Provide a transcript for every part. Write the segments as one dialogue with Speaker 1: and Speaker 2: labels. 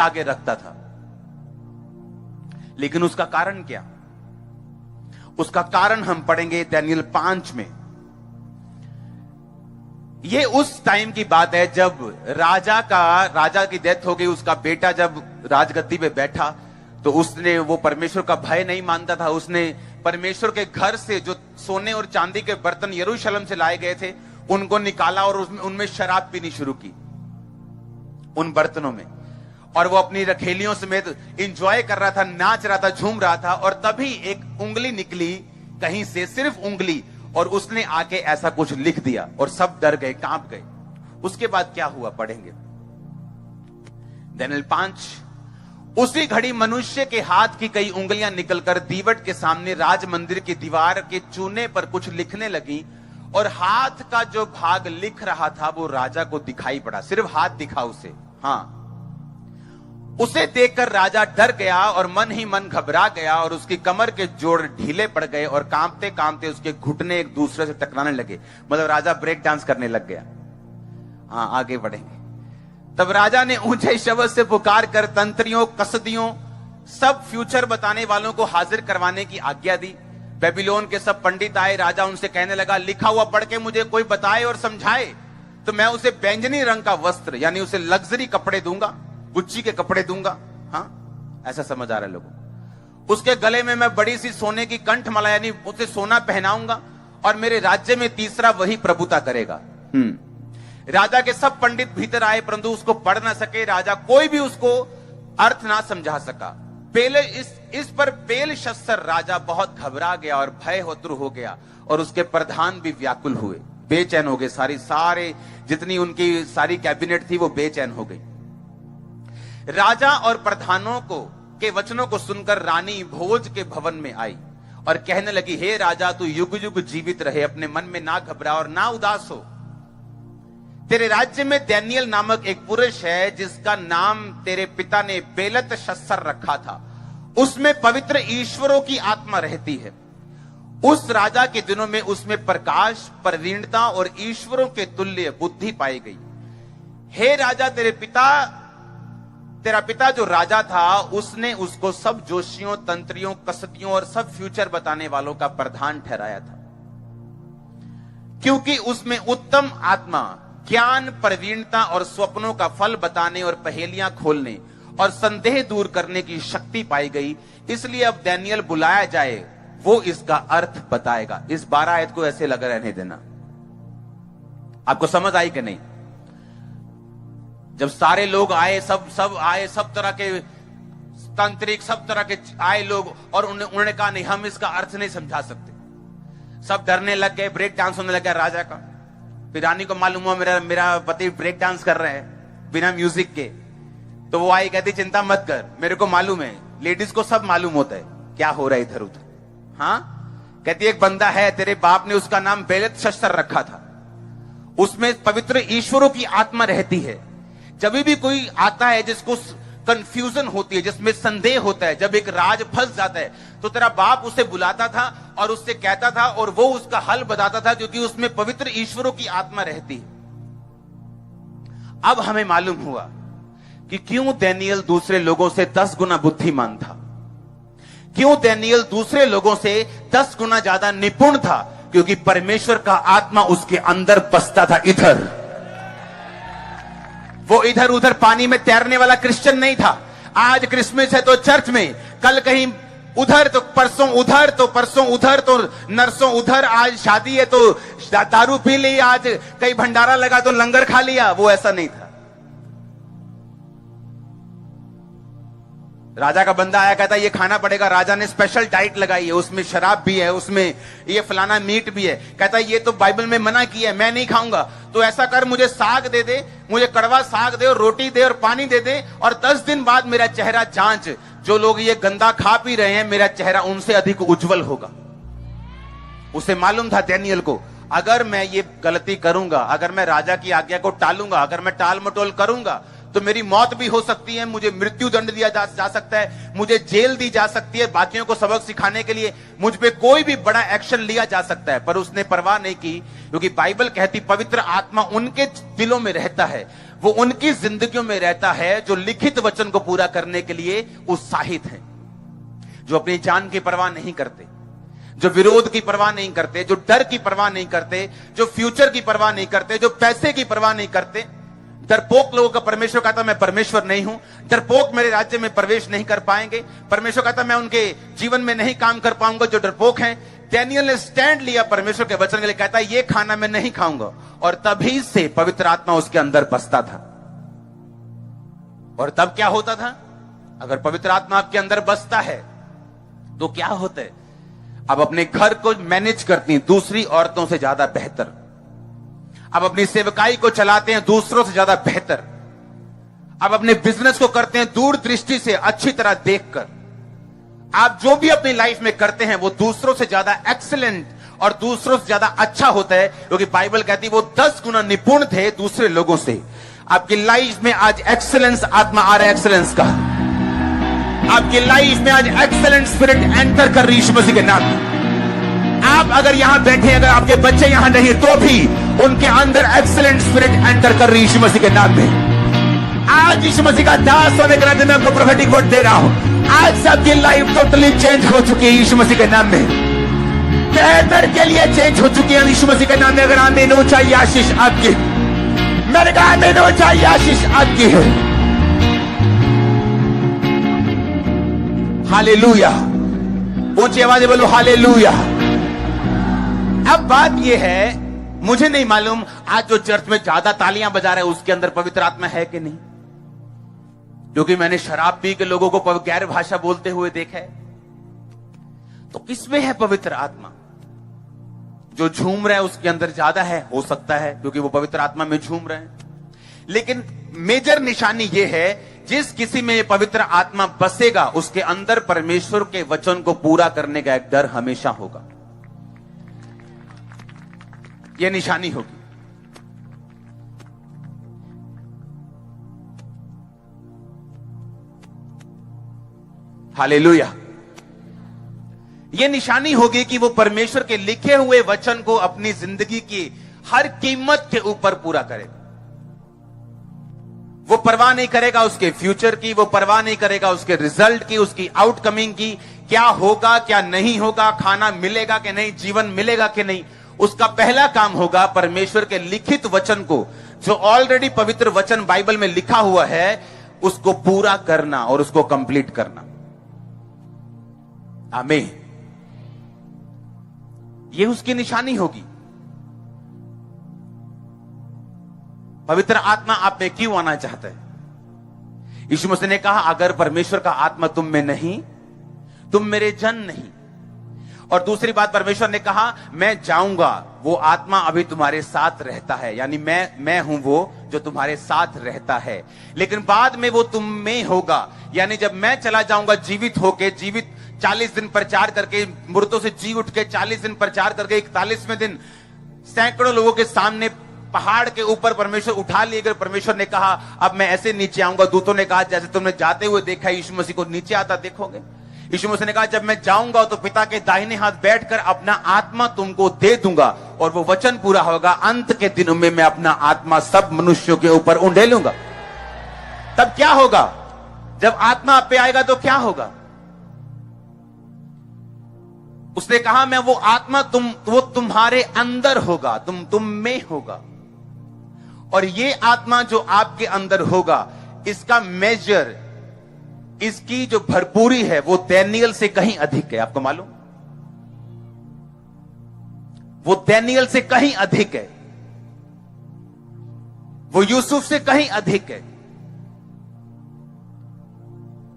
Speaker 1: आगे रखता था। लेकिन उसका कारण क्या? उसका कारण हम पढ़ेंगे दानियेल 5 में। ये उस टाइम की बात है जब राजा की डेथ हो गई। उसका बेटा जब राजगद्दी पे बैठा तो उसने वो परमेश्वर का भय नहीं मानता था। उसने परमेश्वर के घर से जो सोने और चांदी के बर्तन यरूशलेम से लाए गए थे उनको निकाला और उनमें शराब पीनी शुरू की, उन बर्तनों में। और वो अपनी रखेलियों समेत एंजॉय कर रहा था, नाच रहा था, झूम रहा था। और तभी एक उंगली निकली कहीं से, सिर्फ उंगली, और उसने आके ऐसा कुछ लिख दिया और सब डर गए, कांप गए। उसके बाद क्या हुआ पढ़ेंगे दानियेल 5। उसी घड़ी मनुष्य के हाथ की कई उंगलियां निकलकर दीवट के सामने राज मंदिर की दीवार के चूने पर कुछ लिखने लगी, और हाथ का जो भाग लिख रहा था वो राजा को दिखाई पड़ा। सिर्फ हाथ दिखा उसे। हाँ, उसे देखकर राजा डर गया और मन ही मन घबरा गया, और उसकी कमर के जोड़ ढीले पड़ गए और कांपते कांपते उसके घुटने एक दूसरे से टकराने लगे। मतलब राजा ब्रेक डांस करने लग गया। हाँ, आगे बढ़ेंगे। तब राजा ने ऊंचे शब्द से पुकार कर तंत्रियों, कसदियों, सब फ्यूचर बताने वालों को हाजिर करवाने की आज्ञा दी। बेबीलोन के सब पंडित आए। राजा उनसे कहने लगा, लिखा हुआ पढ़ के मुझे कोई बताए और समझाए तो मैं उसे बैंगनी रंग का वस्त्र, यानी उसे लग्जरी कपड़े दूंगा, गुच्ची के कपड़े दूंगा। हाँ, ऐसा समझ आ रहा है लोगों को। उसके गले में मैं बड़ी सी सोने की कंठमाला, यानी उसे सोना पहनाऊंगा, और मेरे राज्य में तीसरा वही प्रभुता करेगा। राजा के सब पंडित भीतर आए परंतु उसको पढ़ ना सके। राजा कोई भी उसको अर्थ ना समझा सका। इस पर बेलशस्सर राजा बहुत घबरा गया और भय होतुर हो गया, और उसके प्रधान भी व्याकुल हुए, बेचैन हो गए। सारे जितनी उनकी सारी कैबिनेट थी वो बेचैन हो गई। राजा और प्रधानों के वचनों को सुनकर रानी भोज के भवन में आई और कहने लगी, हे राजा, तू युग युग जीवित रहे, अपने मन में ना घबरा और ना उदास हो। तेरे राज्य में दानियेल नामक एक पुरुष है जिसका नाम तेरे पिता ने बेलतशस्सर रखा था। उसमें पवित्र ईश्वरों की आत्मा रहती है। उस राजा के दिनों में उसमें प्रकाश, प्रवीणता और ईश्वरों के तुल्य बुद्धि पाई गई। हे राजा, तेरा पिता जो राजा था उसने उसको सब जोशियों, तंत्रियों, कसदियों और सब फ्यूचर बताने वालों का प्रधान ठहराया था, क्योंकि उसमें उत्तम आत्मा, ज्ञान, प्रवीणता और स्वप्नों का फल बताने और पहेलियां खोलने और संदेह दूर करने की शक्ति पाई गई। इसलिए अब दानियेल बुलाया जाए, वो इसका अर्थ बताएगा। इस 12 आयत को ऐसे लगा रहने देना। आपको समझ आई कि नहीं? जब सारे लोग आए, सब आए, सब तरह के तांत्रिक, सब तरह के आए लोग, और उन्होंने कहा नहीं, हम इसका अर्थ नहीं समझा सकते। सब डरने लग गए, ब्रेक डांस होने लग गया राजा का। फिर रानी को मालूम हुआ मेरा पति ब्रेक डांस कर रहे हैं बिना म्यूजिक के। तो वो आई, कहती चिंता मत कर, मेरे को मालूम है, लेडीज को सब मालूम होता है क्या हो रहा है इधर उधर। हाँ, कहती एक बंदा है, तेरे बाप ने उसका नाम बेलतशस्सर रखा था, उसमें पवित्र ईश्वरों की आत्मा रहती है। जब भी कोई आता है जिसको कंफ्यूजन होती है, जिसमें संदेह होता है, जब एक राज फंस जाता है, तो तेरा बाप उसे बुलाता था और उससे कहता था और वो उसका हल बताता था, क्योंकि उसमें पवित्र ईश्वरों की आत्मा रहती है। अब हमें मालूम हुआ कि क्यों दानियेल दूसरे लोगों से 10 गुना बुद्धिमान था, क्यों दानियेल दूसरे लोगों से 10 गुना ज्यादा निपुण था, क्योंकि परमेश्वर का आत्मा उसके अंदर बसता था। इधर वो इधर उधर पानी में तैरने वाला क्रिश्चियन नहीं था। आज क्रिसमस है तो चर्च में, कल कहीं उधर तो परसों उधर, तो परसों उधर तो नरसों उधर, आज शादी है तो दारू पी ली, आज कहीं भंडारा लगा तो लंगर खा लिया। वो ऐसा नहीं था। राजा का बंदा आया, कहता ये खाना पड़ेगा। राजा ने स्पेशल डाइट लगाई है, उसमें शराब भी है, उसमें ये फलाना मीट भी है। कहता ये तो बाइबल में मना किया है, मैं नहीं खाऊंगा। तो ऐसा कर, मुझे साग दे दे, मुझे कड़वा साग दे और रोटी दे और पानी दे दे, और 10 दिन बाद मेरा चेहरा जांच। जो लोग ये गंदा खा पी रहे हैं, मेरा चेहरा उनसे अधिक उज्जवल होगा। उसे मालूम था दानियेल को, अगर मैं ये गलती करूंगा, अगर मैं राजा की आज्ञा को टालूंगा, अगर मैं टाल मटोल करूंगा, तो मेरी मौत भी हो सकती है, मुझे मृत्यु दंड दिया जा सकता है, मुझे जेल दी जा सकती है, बाकियों को सबक सिखाने के लिए मुझ पे कोई भी बड़ा एक्शन लिया जा सकता है। पर उसने परवाह नहीं की, क्योंकि बाइबल कहती पवित्र आत्मा उनके दिलों में रहता है। वो उनकी जिंदगियों में रहता है जो लिखित वचन को पूरा करने के लिए उत्साहित हैं, जो अपनी जान की परवाह नहीं करते, जो विरोध की परवाह नहीं करते, जो डर की परवाह नहीं करते, जो फ्यूचर की परवाह नहीं करते, जो पैसे की परवाह नहीं करते। डरपोक लोगों का परमेश्वर कहता मैं परमेश्वर नहीं हूं, डरपोक मेरे राज्य में प्रवेश नहीं कर पाएंगे। परमेश्वर कहता मैं उनके जीवन में नहीं काम कर पाऊंगा जो डरपोक हैं। डैनियल ने स्टैंड लिया परमेश्वर के वचन के लिए, कहता ये खाना मैं नहीं खाऊंगा, और तभी से पवित्र आत्मा उसके अंदर बसता था। और तब क्या होता था? अगर पवित्र आत्मा आपके अंदर बसता है तो क्या होता है? अब अपने घर को मैनेज करती हैं दूसरी औरतों से ज्यादा बेहतर, अब अपनी सेवकाई को चलाते हैं दूसरों से ज्यादा बेहतर, अब अपने बिजनेस को करते हैं दूरदृष्टि से, अच्छी तरह देखकर। आप जो भी अपनी लाइफ में करते हैं वो दूसरों से ज्यादा एक्सीलेंट और दूसरों से ज्यादा अच्छा होता है, क्योंकि बाइबल कहती है वो 10 गुना निपुण थे दूसरे लोगों से। आपकी लाइफ में आज एक्सीलेंस आत्मा आ रहा है, एक्सीलेंस का आपकी लाइफ में आज एक्सीलेंट स्पिरिट एंटर कर रही है यीशु मसीह के नाम में। आप अगर यहां बैठे, अगर आपके बच्चे यहां नहीं, तो भी उनके अंदर एक्सीलेंट स्पिरिट एंटर कर रही है यीशु मसीह के नाम में। आज यीशु मसीह का दास होने के नाते मैं आपको प्रोफेटिक वर्ड दे रहा हूं। आज सबकी लाइफ टोटली चेंज हो चुकी है यीशु मसीह के नाम में, बेहतर के लिए चेंज हो चुकी है यीशु मसीह के नाम में। अगर आमीन हो चाहिए आशीष आपकी, मैंने कहा आमीन हो चाहिए आशीष आपकी है। हालेलुया, ऊंची आवाज बोलो हालेलुया। अब बात यह है, मुझे नहीं मालूम आज जो चर्च में ज्यादा तालियां बजा रहे हैं उसके अंदर पवित्र आत्मा है कि नहीं, क्योंकि मैंने शराब पी के लोगों को गैर भाषा बोलते हुए देखा है। तो किसमें है पवित्र आत्मा? जो झूम रहा है उसके अंदर ज्यादा है, हो सकता है, क्योंकि वो पवित्र आत्मा में झूम रहे हैं। लेकिन मेजर निशानी यह है, जिस किसी में ये पवित्र आत्मा बसेगा उसके अंदर परमेश्वर के वचन को पूरा करने का एक डर हमेशा होगा। यह निशानी होगी। हालेलुया। यह निशानी होगी कि वो परमेश्वर के लिखे हुए वचन को अपनी जिंदगी की हर कीमत के ऊपर पूरा करेगा। वो परवाह नहीं करेगा उसके फ्यूचर की, वो परवाह नहीं करेगा उसके रिजल्ट की, उसकी आउटकमिंग की, क्या होगा क्या नहीं होगा, खाना मिलेगा कि नहीं, जीवन मिलेगा कि नहीं। उसका पहला काम होगा परमेश्वर के लिखित वचन को, जो ऑलरेडी पवित्र वचन बाइबल में लिखा हुआ है, उसको पूरा करना और उसको कंप्लीट करना। आमीन। ये उसकी निशानी होगी। पवित्र आत्मा आप में क्यों आना चाहता है? यीशु मसीह ने कहा अगर परमेश्वर का आत्मा तुम में नहीं, तुम मेरे जन नहीं। और दूसरी बात परमेश्वर ने कहा मैं जाऊंगा, वो आत्मा अभी तुम्हारे साथ रहता है, यानी मैं हूं वो जो तुम्हारे साथ रहता है, लेकिन बाद में वो तुम में होगा। यानी जब मैं चला जाऊंगा जीवित होके, जीवित 40 दिन प्रचार करके, मुर्दों से जी उठ के 40 दिन प्रचार करके 41वें दिन सैकड़ों लोगों के सामने पहाड़ के ऊपर परमेश्वर उठा लिए गए। परमेश्वर ने कहा अब मैं ऐसे नीचे आऊंगा। दूतों ने कहा जैसे तुमने जाते हुए देखा यीशु मसीह को नीचे आता देखोगे। यीशु मसीह ने कहा जब मैं जाऊंगा तो पिता के दाहिने हाथ बैठकर अपना आत्मा तुमको दे दूंगा, और वो वचन पूरा होगा, अंत के दिनों में मैं अपना आत्मा सब मनुष्यों के ऊपर उंडेलूंगा। तब क्या होगा? जब आत्मा आप पे आएगा तो क्या होगा? उसने कहा मैं वो आत्मा वो तुम्हारे अंदर होगा, तुम में होगा। और ये आत्मा जो आपके अंदर होगा, इसका मेजर, इसकी जो भरपूरी है वो दानियेल से कहीं अधिक है। आपको मालूम? वो दानियेल से कहीं अधिक है, वो यूसुफ से कहीं अधिक है।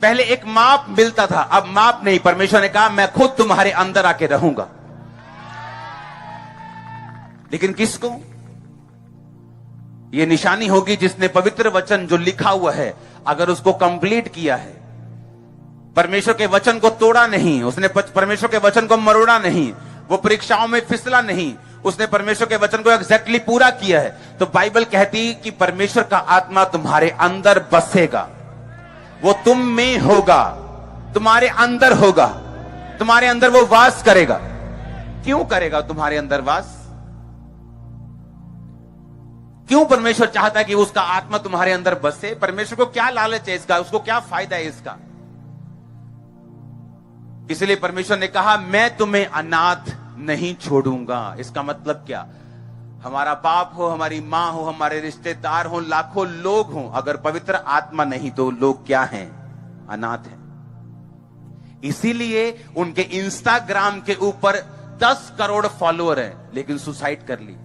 Speaker 1: पहले एक माप मिलता था, अब माप नहीं। परमेश्वर ने कहा मैं खुद तुम्हारे अंदर आके रहूंगा। लेकिन किसको? यह निशानी होगी जिसने पवित्र वचन जो लिखा हुआ है अगर उसको कंप्लीट किया है, परमेश्वर के वचन को तोड़ा नहीं, उसने परमेश्वर के वचन को मरोड़ा नहीं, वो परीक्षाओं में फिसला नहीं, उसने परमेश्वर के वचन को एग्जैक्टली पूरा किया है, तो बाइबल कहती कि परमेश्वर का आत्मा तुम्हारे अंदर बसेगा। वो तुम में होगा, तुम्हारे अंदर होगा, तुम्हारे अंदर वो वास करेगा। क्यों करेगा तुम्हारे अंदर वास? क्यों परमेश्वर चाहता है कि उसका आत्मा तुम्हारे अंदर बसे? परमेश्वर को क्या लालच है इसका, उसको क्या फायदा है इसका? इसलिए परमेश्वर ने कहा मैं तुम्हें अनाथ नहीं छोड़ूंगा। इसका मतलब क्या? हमारा बाप हो, हमारी मां हो, हमारे रिश्तेदार हो, लाखों लोग हो, अगर पवित्र आत्मा नहीं तो लोग क्या हैं? अनाथ हैं। इसीलिए उनके इंस्टाग्राम के ऊपर 10 करोड़ फॉलोअर हैं, लेकिन सुसाइड कर ली।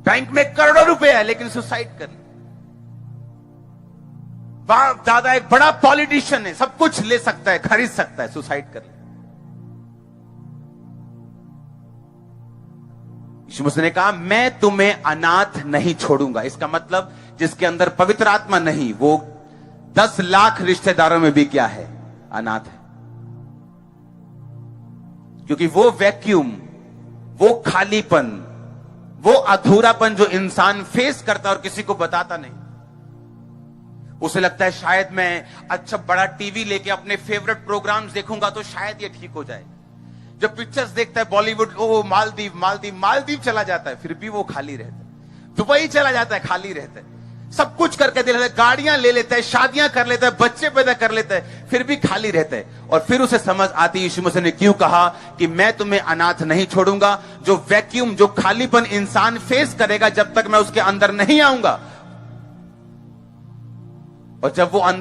Speaker 1: बैंक में करोड़ों रुपए है, लेकिन सुसाइड कर ली। बाप दादा एक बड़ा पॉलिटिशियन है, सब कुछ ले सकता है, खरीद सकता है, सुसाइड कर ली। यीशु मसीह ने कहा मैं तुम्हें अनाथ नहीं छोड़ूंगा। इसका मतलब जिसके अंदर पवित्र आत्मा नहीं, वो 10 लाख रिश्तेदारों में भी क्या है? अनाथ है। क्योंकि वो वैक्यूम, वो खालीपन, वो अधूरापन जो इंसान फेस करता है और किसी को बताता नहीं, उसे लगता है शायद मैं अच्छा बड़ा टीवी लेके अपने फेवरेट प्रोग्राम्स देखूंगा तो शायद ये ठीक हो जाए। जब पिक्चर्स देखता है बॉलीवुड, ओ मालदीव मालदीव मालदीव चला जाता है, फिर भी वो खाली रहता है। दुबई चला जाता है, खाली रहता है। सब कुछ करके दे लेता है, गाड़ियां ले लेता है, शादियां कर लेता है, बच्चे पैदा कर लेता है, फिर भी खाली रहता है। और फिर उसे समझ आती है यीशु मसीह ने क्यों कहा कि मैं तुम्हें अनाथ नहीं छोड़ूंगा। जो वैक्यूम, जो खालीपन इंसान फेस करेगा जब तक मैं उसके अंदर नहीं आऊंगा, और जब वो